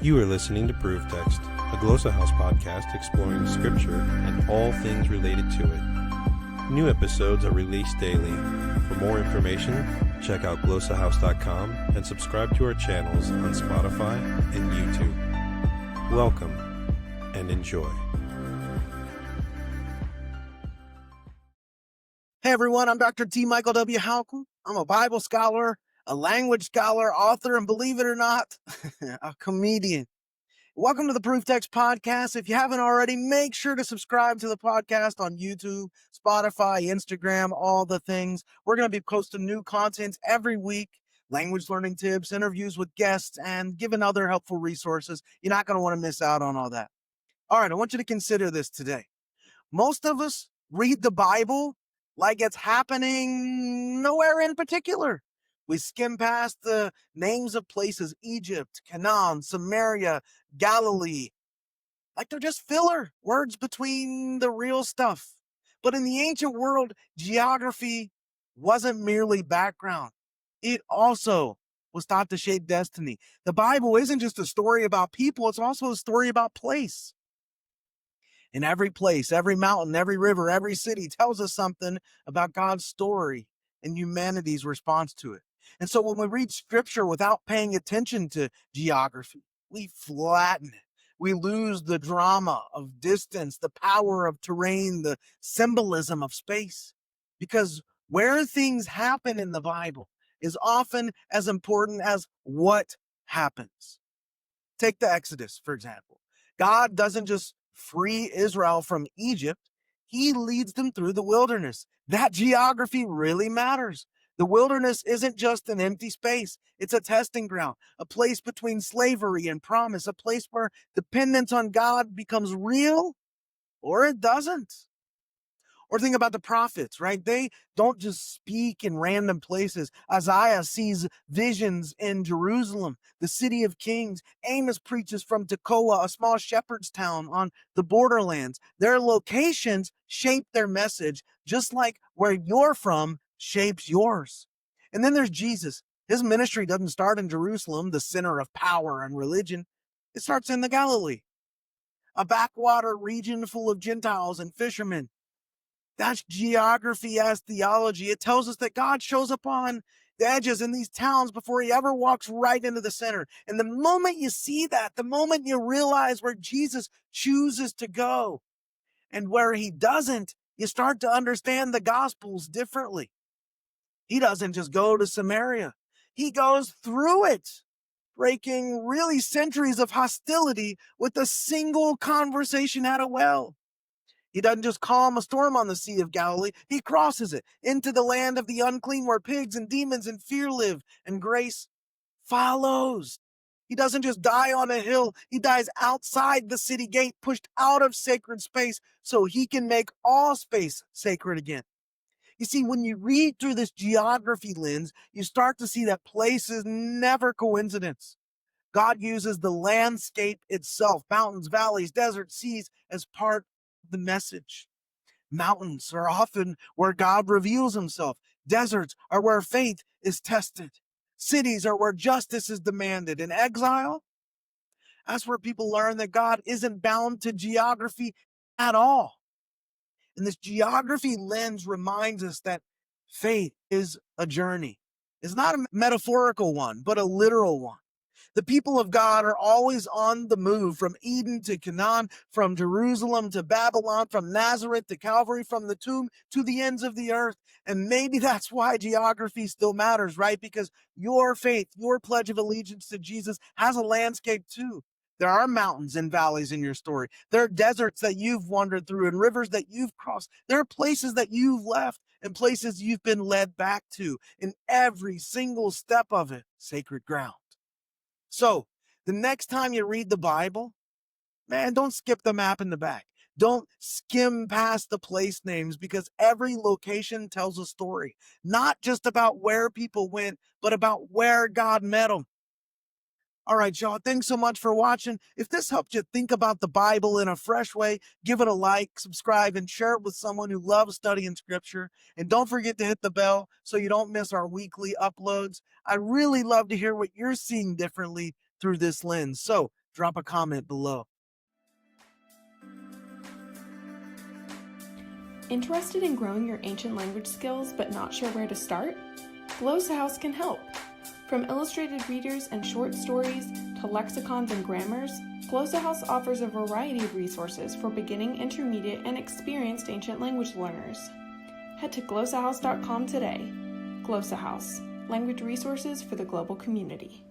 You are listening to Proof Text, a Glossa House podcast exploring Scripture and all things related to it. New episodes are released daily. For more information, check out glossahouse.com and subscribe to our channels on Spotify and YouTube. Welcome and enjoy. Hey everyone, I'm Dr. T. Michael W. Halcomb. I'm a Bible scholar, a language scholar, author, and believe it or not, a comedian. Welcome to the Proof Text Podcast. If you haven't already, make sure to subscribe to the podcast on YouTube, Spotify, Instagram, all the things. We're going to be posting new content every week, language learning tips, interviews with guests, and giving other helpful resources. You're not going to want to miss out on all that. All right, I want you to consider this today. Most of us read the Bible like it's happening nowhere in particular. We skim past the names of places, Egypt, Canaan, Samaria, Galilee, like they're just filler words between the real stuff. But in the ancient world, geography wasn't merely background. It also was thought to shape destiny. The Bible isn't just a story about people, it's also a story about place. In every place, every mountain, every river, every city tells us something about God's story and humanity's response to it. And so when we read scripture without paying attention to geography, we flatten it. We lose the drama of distance, the power of terrain, the symbolism of space. Because where things happen in the Bible is often as important as what happens. Take the Exodus, for example. God doesn't just free Israel from Egypt, he leads them through the wilderness. That geography really matters. The wilderness isn't just an empty space. It's a testing ground, a place between slavery and promise, a place where dependence on God becomes real or it doesn't. Or think about the prophets, right? They don't just speak in random places. Isaiah sees visions in Jerusalem, the city of kings. Amos preaches from Tekoa, a small shepherd's town on the borderlands. Their locations shape their message, just like where you're from shapes yours. And then there's Jesus. His ministry doesn't start in Jerusalem, the center of power and religion. It starts in the Galilee, a backwater region full of Gentiles and fishermen. That's geography as theology. It tells us that God shows up on the edges in these towns before he ever walks right into the center. And the moment you see that, the moment you realize where Jesus chooses to go and where he doesn't, you start to understand the Gospels differently. He doesn't just go to Samaria. He goes through it, breaking really centuries of hostility with a single conversation at a well. He doesn't just calm a storm on the Sea of Galilee. He crosses it into the land of the unclean where pigs and demons and fear live, and grace follows. He doesn't just die on a hill. He dies outside the city gate, pushed out of sacred space so he can make all space sacred again. You see, when you read through this geography lens, you start to see that place is never coincidence. God uses the landscape itself, mountains, valleys, deserts, seas, as part the message. Mountains are often where God reveals himself. Deserts are where faith is tested. Cities are where justice is demanded. In exile, that's where people learn that God isn't bound to geography at all. And this geography lens reminds us that faith is a journey. It's not a metaphorical one, but a literal one. The people of God are always on the move, from Eden to Canaan, from Jerusalem to Babylon, from Nazareth to Calvary, from the tomb to the ends of the earth. And maybe that's why geography still matters, right? Because your faith, your pledge of allegiance to Jesus has a landscape too. There are mountains and valleys in your story. There are deserts that you've wandered through and rivers that you've crossed. There are places that you've left and places you've been led back to. In every single step of it, sacred ground. So the next time you read the Bible, man, don't skip the map in the back. Don't skim past the place names, because every location tells a story, not just about where people went, but about where God met them. All right, y'all, thanks so much for watching. If this helped you think about the Bible in a fresh way, give it a like, subscribe, and share it with someone who loves studying scripture. And don't forget to hit the bell so you don't miss our weekly uploads. I really love to hear what you're seeing differently through this lens. So drop a comment below. Interested in growing your ancient language skills but not sure where to start? Glossa House can help. From illustrated readers and short stories to lexicons and grammars, Glossa House offers a variety of resources for beginning, intermediate, and experienced ancient language learners. Head to glossahouse.com today. Glossa House, language resources for the global community.